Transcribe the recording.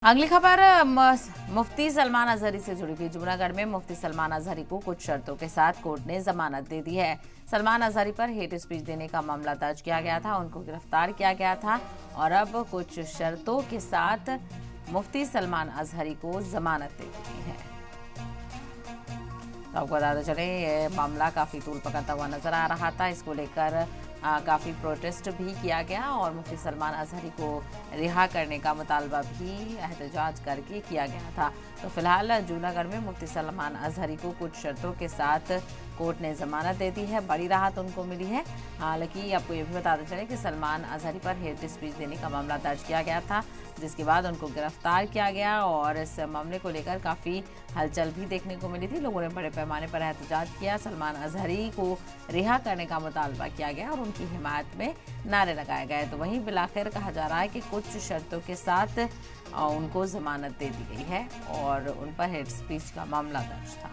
अगली खबर मुफ्ती सलमान अजहरी से जुड़ी हुई। जूनागढ़ में मुफ्ती सलमान अजहरी को कुछ शर्तों के साथ कोर्ट ने जमानत दे दी है। सलमान अजहरी पर हेट स्पीच देने का मामला दर्ज किया गया था, उनको गिरफ्तार किया गया था और अब कुछ शर्तों के साथ मुफ्ती सलमान अजहरी को जमानत दे दी है। तो आपको बताते चले, ये मामला काफ़ी तूल पकड़ता हुआ नजर आ रहा था। इसको लेकर काफ़ी प्रोटेस्ट भी किया गया और मुफ्ती सलमान अजहरी को रिहा करने का मुतालबा भी एहतजाज करके किया गया था। तो फिलहाल जूनागढ़ में मुफ्ती सलमान अजहरी को कुछ शर्तों के साथ कोर्ट ने जमानत दे दी है। बड़ी राहत उनको मिली है। हालांकि आपको ये भी बताते चले कि सलमान अजहरी पर हेट स्पीच देने का मामला दर्ज किया गया था, जिसके बाद उनको गिरफ्तार किया गया और इस मामले को लेकर काफ़ी हलचल भी देखने को मिली थी। लोगों ने बड़े पैमाने पर एहतजाज किया, सलमान अजहरी को रिहा करने का मुतालबा किया गया और उनकी हिमायत में नारे लगाए गए। तो वहीं बिलाखिर कहा जा रहा है कि कुछ शर्तों के साथ उनको जमानत दे दी गई है और उन पर हेट स्पीच का मामला दर्ज था।